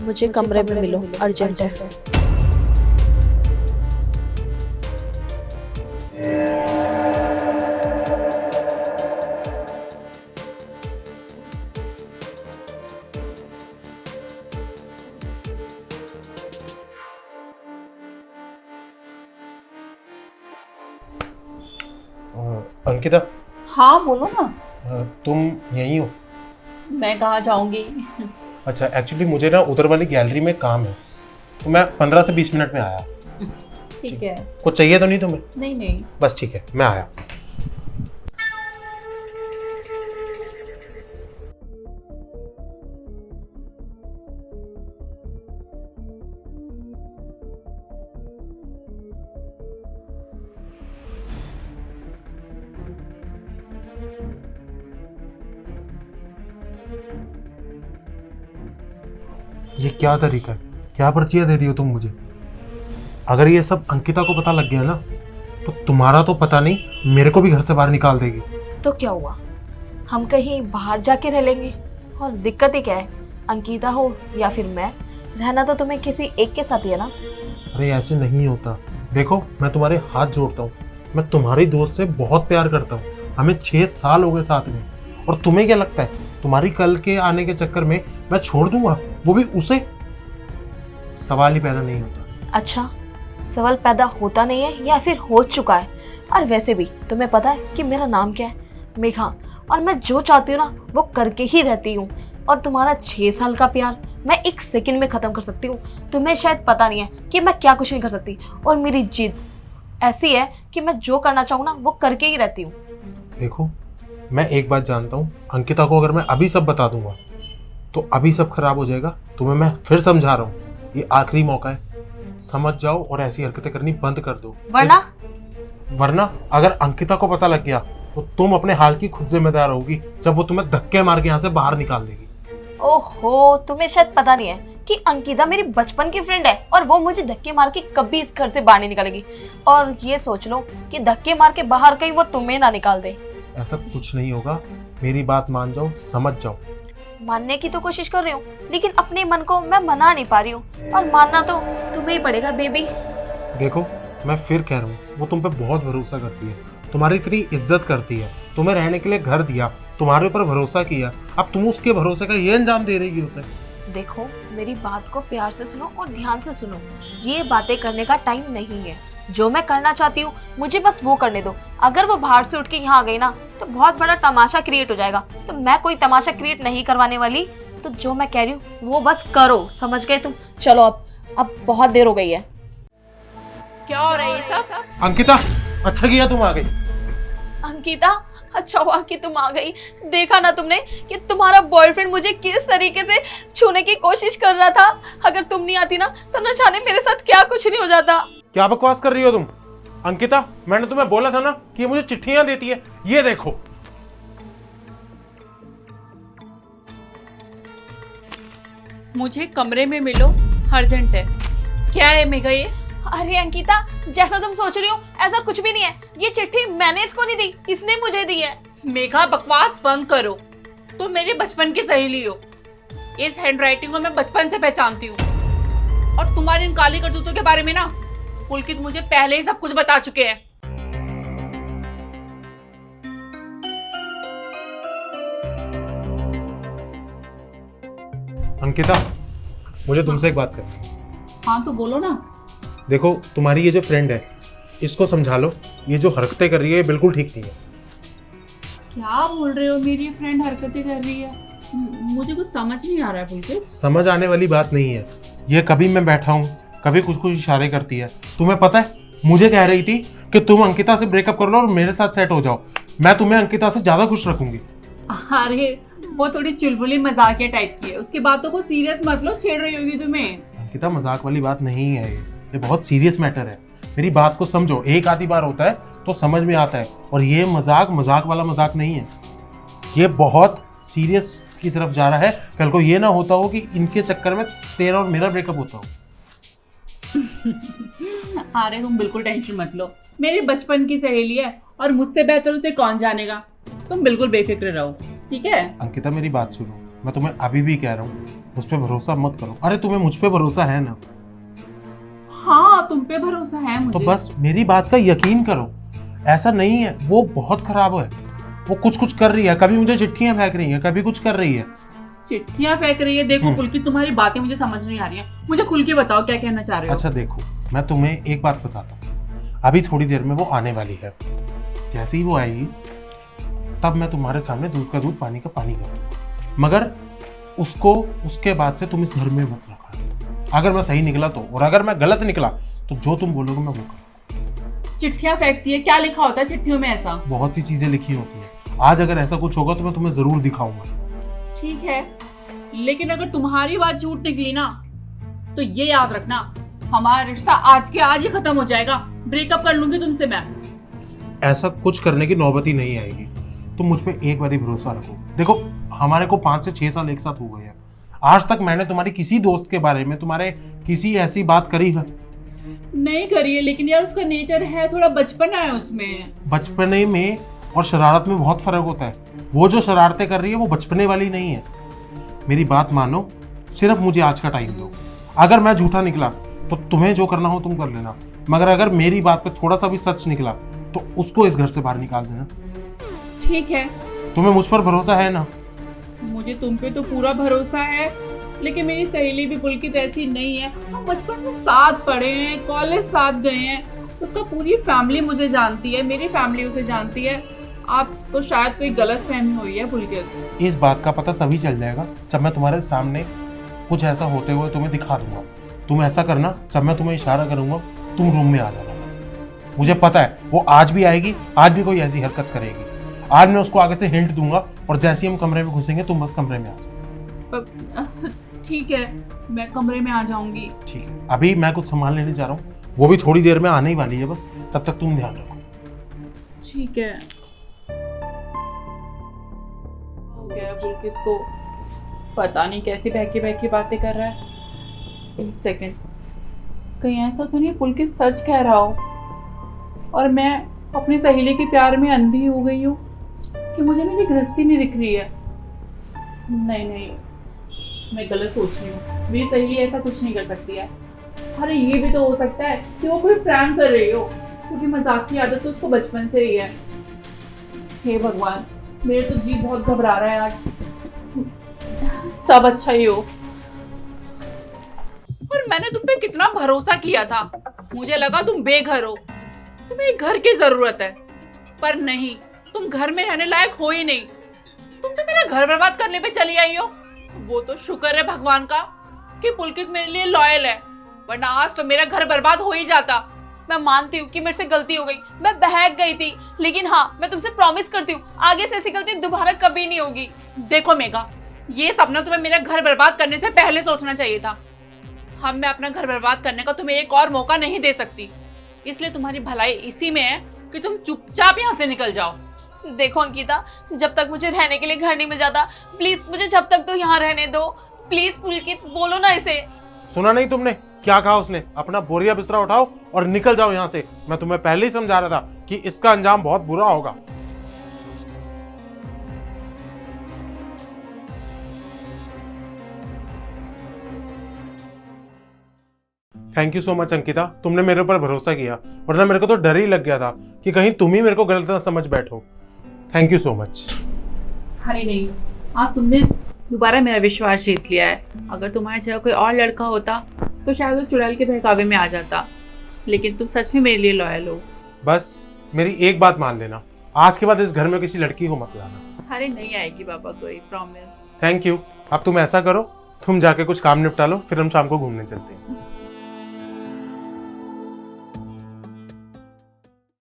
मुझे कमरे में मिलो, अर्जेंट है। अंकिता। हाँ बोलो ना। तुम यहीं हो? मैं कहाँ जाऊंगी। अच्छा, एक्चुअली मुझे ना उधर वाली गैलरी में काम है, तो मैं 15 से 20 मिनट में आया। ठीक है। कुछ चाहिए तो नहीं तुम्हें? नहीं नहीं। बस ठीक है, मैं आया। ये क्या तरीका है? क्या पर्चियां दे रही हो तुम मुझे? अगर ये सब अंकिता को पता लग गया ना, तो तुम्हारा तो पता नहीं, मेरे को भी घर से बाहर निकाल देगी। तो क्या हुआ, हम कहीं बाहर जाके रह लेंगे, और दिक्कत ही क्या है? अंकिता हो या फिर मैं, रहना तो तुम्हें किसी एक के साथ ही है ना। अरे ऐसे नहीं होता। देखो, मैं तुम्हारे हाथ जोड़ता हूँ, मैं तुम्हारी दोस्त से बहुत प्यार करता हूँ, हमें 6 साल हो गए साथ में, और तुम्हें क्या लगता है तुम्हारी कल के आने के चक्कर में मैं छोड़ दूंगा, वो भी उसे? सवाल ही पैदा नहीं होता। अच्छा, सवाल पैदा होता नहीं है या फिर हो चुका है? और वैसे भी तुम्हें पता है कि मेरा नाम क्या है? मेघा। और मैं जो चाहती हूँ ना वो करके ही रहती हूँ, और तुम्हारा 6 साल का प्यार मैं 1 सेकंड में खत्म कर सकती हूँ। तुम्हें शायद पता नहीं है कि मैं क्या कुछ नहीं कर सकती, और मेरी जिद ऐसी है कि मैं जो करना चाहूँ ना वो करके ही रहती हूँ। देखो, मैं एक बात जानता हूँ, अंकिता को अगर मैं अभी सब बता दूंगा तो अभी सब खराब हो जाएगा। तुम्हें मैं फिर समझा रहा हूँ, ये आखिरी मौका है, समझ जाओ और ऐसी हरकतें करनी बंद कर दो। वरना अगर अंकिता को पता लग गया तो तुम अपने हाल की खुद जिम्मेदार होगी, जब वो तुम्हें धक्के मार के यहाँ से बाहर निकाल देगी। ओहो, तुम्हें शायद पता नहीं है कि अंकिता मेरी बचपन की फ्रेंड है, और वो मुझे धक्के मार के कभी इस घर से बाहर नहीं निकालेगी। और ये सोच लो कि धक्के मार के बाहर कहीं वो तुम्हें ना निकाल दे। ऐसा कुछ नहीं होगा, मेरी बात मान जाओ, समझ जाओ। मानने की तो कोशिश कर रही हूँ, लेकिन अपने मन को मैं मना नहीं पा रही हूँ, और मानना तो तुम्हें ही पड़ेगा बेबी। देखो, मैं फिर कह रहा हूँ, वो तुम पे बहुत भरोसा करती है, तुम्हारी इतनी इज्जत करती है, तुम्हें रहने के लिए घर दिया, तुम्हारे ऊपर भरोसा किया, अब तुम उसके भरोसे का ये अंजाम दे रही हो उसे। देखो, मेरी बात को प्यार से सुनो और ध्यान से सुनो। ये बातें करने का टाइम नहीं है। जो मैं करना चाहती हूँ मुझे बस वो करने दो। अगर वो बाहर से उठ के यहाँ आ गई ना तो बहुत बड़ा तमाशा क्रिएट हो जाएगा, तो मैं कोई तमाशा क्रिएट नहीं करवाने वाली। तो जो मैं कह रही हूँ वो बस करो, समझ गए तुम? चलो अब बहुत देर हो गई है। क्या हो रहा है ये सब? अंकिता, अच्छा किया तुम आ गई। अंकिता, अच्छा हुआ कि तुम आ गई। देखा ना तुमने कि तुम्हारा बॉयफ्रेंड मुझे किस तरीके से छूने की कोशिश कर रहा था। अगर तुम नहीं आती ना तो न जाने मेरे साथ क्या कुछ नहीं हो जाता। क्या बकवास कर रही हो तुम? अंकिता, मैंने तुम्हें बोला था ना कि ये मुझे चिट्ठियां देती है, ये देखो। मुझे कमरे में मिलो, अर्जेंट है। क्या है मेघा ये? अरे अंकिता, जैसा तुम सोच रही हो ऐसा कुछ भी नहीं है। ये चिट्ठी मैंने इसको नहीं दी, इसने मुझे दी है। मेघा, बकवास बंद करो। तुम मेरी बचपन की सहेली हो, इस हैंडराइटिंग को मैं बचपन से पहचानती हूँ, और तुम्हारी इन काली करतूतों के बारे में ना पुलकित मुझे पहले ही सब कुछ बता चुके हैं। अंकिता, मुझे तुमसे एक बात करनी है। हाँ तो बोलो ना। देखो, तुम्हारी ये जो फ्रेंड है इसको समझा लो, ये जो हरकतें कर रही है बिल्कुल ठीक नहीं है। क्या बोल रहे हो? मेरी फ्रेंड हरकतें कर रही है? मुझे कुछ समझ नहीं आ रहा है पुलकित। समझ आने वाली बात नहीं है। ये कभी मैं बैठा हूँ, कभी कुछ कुछ इशारे करती है। तुम्हें पता है, मुझे कह रही थी कि तुम अंकिता से ब्रेकअप कर लो और मेरे साथ सेट हो जाओ, मैं तुम्हें अंकिता से ज्यादा खुश रखूंगी। अरे वो थोड़ी चुलबुली मजाकिया टाइप की है, उसकी बातों को सीरियस मत लो, छेड़ रही होगी तुम्हें। अंकिता, मजाक वाली बात नहीं है, ये बहुत सीरियस मैटर है। मेरी बात को समझो, एक आधी बार होता है तो समझ में आता है, और ये मजाक वाला मजाक नहीं है, ये बहुत सीरियस की तरफ जा रहा है। कल को ये ना होता हो कि इनके चक्कर में तेरा और मेरा ब्रेकअप होता हो। अरे तुम बिल्कुल टेंशन मत लो, मेरी बचपन की सहेली है और मुझसे बेहतर उसे कौन जानेगा। तुम बिल्कुल बेफिक्र रहो, ठीक है? अंकिता मेरी बात सुनो, मैं तुम्हें अभी भी कह रहा हूँ मुझ पे भरोसा मत करो। अरे तुम्हें मुझ पे भरोसा है ना? हाँ तुम पे भरोसा है मुझे। तो बस मेरी बात का यकीन करो। ऐसा नहीं है, वो बहुत खराब है। वो कुछ कुछ कर रही है, कभी मुझे चिट्ठियां फेंक रही है, कभी कुछ कर रही है। चिट्ठियां फेंक रही है? देखो पुलकित, तुम्हारी बातें मुझे समझ नहीं आ रही है, मुझे खुल के बताओ क्या कहना चाह रहे हो। अच्छा देखो, मैं तुम्हें एक बात बताता हूँ, अभी थोड़ी देर में वो आने वाली है। जैसे ही वो आएगी तब मैं तुम्हारे सामने दूध का दूध पानी का पानी कर दूंगा, मगर उसको उसके बाद से तुम इस घर में मत रखना। अगर मैं सही निकला तो, और अगर मैं गलत निकला तो जो तुम बोलोगे मैं वो करूँगा। चिट्ठियां फेंकती है? क्या लिखा होता है चिट्ठियों में ऐसा? बहुत सी चीजें लिखी होती है। आज अगर ऐसा कुछ होगा तो मैं तुम्हें जरूर दिखाऊंगा। ठीक है, लेकिन अगर तुम्हारी बात झूठ निकली ना तो ये याद रखना, हमारा रिश्ता आज के आज ही खत्म हो जाएगा। ब्रेकअप कर लूंगी तुमसे मैं। ऐसा कुछ करने की नौबत ही नहीं आएगी। तुम मुझ पे एक बार ही भरोसा रखो। देखो, हमारे को 5 से 6 साल एक साथ हो गए हैं। आज तक मैंने तुम्हारी किसी दोस्त के बारे में, तुम्हारे किसी ऐसी बात करी है? नहीं करी है, लेकिन यार उसका नेचर है, थोड़ा बचपना है उसमें। बचपने में और शरारत में बहुत फर्क होता है। वो जो शरारतें कर रही है वो बचपने वाली नहीं है। मेरी बात मानो, सिर्फ मुझे आज का टाइम दो। अगर मैं झूठा निकला तो तुम्हें जो करना हो तुम कर लेना, मगर अगर मेरी बात पे थोड़ा सा भी सच निकला तो उसको इस घर से बाहर निकाल देना। ठीक है, तुम्हें मुझ पर भरोसा है ना? मुझे तुम पे तो पूरा भरोसा है, लेकिन मेरी सहेली भी पुलकित ऐसी नहीं है। हम बचपन में साथ पढ़े हैं, कॉलेज साथ गए हैं, उसका पूरी फैमिली मुझे जानती है, मेरी फैमिली उसे जानती है। आपको शायद कोई गलत फहमी हुई है पुलकित। इस बात का पता तभी चल जाएगा जब मैं तुम्हारे सामने कुछ ऐसा होते हुए तुम्हें दिखा दूंगा। तुम ऐसा करना, जब मैं तुम्हें इशारा करूंगा तुम रूम में आ जाना। बस मुझे पता है वो आज भी आएगी, आज भी कोई ऐसी हरकत करेगी। आज मैं उसको आगे से हिंट दूंगा और जैसे ही हम कमरे में घुसेंगे तुम बस कमरे में आ जाओ। ठीक है, मैं कमरे में आ जाऊंगी। ठीक है, अभी मैं कुछ सामान लेने जा रहा हूँ, वो भी थोड़ी देर में आने ही वाली है। बस तब तक तुम ध्यान रखो। ठीक है। हो गया पुलकित को, पता नहीं कैसी बहकी बहकी बातें कर रहा है। एक सेकंड, कहीं ऐसा तो नहीं पुलकित सच कह रहा हो और मैं अपनी सहेली के प्यार में अंधी हो गई हूँ कि मुझे मेरी गृहस्थी नहीं दिख रही है। नहीं नहीं, मैं गलत सोच रही हूँ, मेरी सहेली ऐसा कुछ नहीं कर सकती है। अरे ये भी तो हो सकता है कि वो कोई प्रैंक कर रही हो, क्योंकि मजाक की आदत तो उसको बचपन से ही है। हे भगवान, मेरे तो जी बहुत घबरा रहा है आज। सब अच्छा ही हो। और मैंने तुम पे कितना भरोसा किया था, मुझे लगा तुम बेघर हो, तुम्हें एक घर की जरूरत है, पर नहीं, तुम घर में रहने लायक हो ही नहीं। तुम तो मेरा घर बर्बाद करने पे चली आई हो। वो तो शुक्र है भगवान का कि पुलकित मेरे लिए लॉयल है, वरना आज तो मेरा घर बर्बाद हो ही जाता। मैं मानती हूँ कि मेरे से गलती हो गई, मैं बहक गई थी, लेकिन हाँ, मैं तुमसे प्रॉमिस करती हूँ आगे से ऐसी गलती दोबारा कभी नहीं होगी। देखो मेघा, ये सपना तुम्हें मेरा घर बर्बाद करने से पहले सोचना चाहिए था। हम मैं अपना घर बर्बाद करने का तुम्हें एक और मौका नहीं दे सकती, इसलिए तुम्हारी भलाई इसी में है कि तुम चुपचाप यहाँ से निकल जाओ। देखो अंकिता, जब तक मुझे रहने के लिए घर नहीं मिल जाता, प्लीज मुझे जब तक तो यहाँ रहने दो। प्लीज पुलकित, बोलो ना इसे। सुना नहीं तुमने क्या कहा उसने? अपना बोरिया बिस्तरा उठाओ और निकल जाओ यहाँ से। मैं तुम्हें पहले ही समझा रहा था कि इसका अंजाम बहुत बुरा होगा। Thank you so much Ankita, तुमने मेरे ऊपर भरोसा किया, वरना मेरे को तो डर ही लग गया था कि कहीं तुम ही मेरे को गलत ना समझ बैठो। Thank you so much. अरे नहीं, आज तुमने दोबारा मेरा विश्वास जीत लिया है। अगर तुम्हारी जगह कोई और लड़का होता तो शायद वो चुड़ैल के बहकावे में आ जाता, लेकिन तुम सच में मेरे लिए लॉयल हो। बस मेरी एक बात मान लेना, आज के बाद इस घर में किसी लड़की को मत लाना। अरे नहीं आएगी पापा कोई, प्रॉमिस। Thank you. अब तुम ऐसा करो, तुम जाके कुछ काम निपटा लो, फिर हम शाम को घूमने चलते हैं।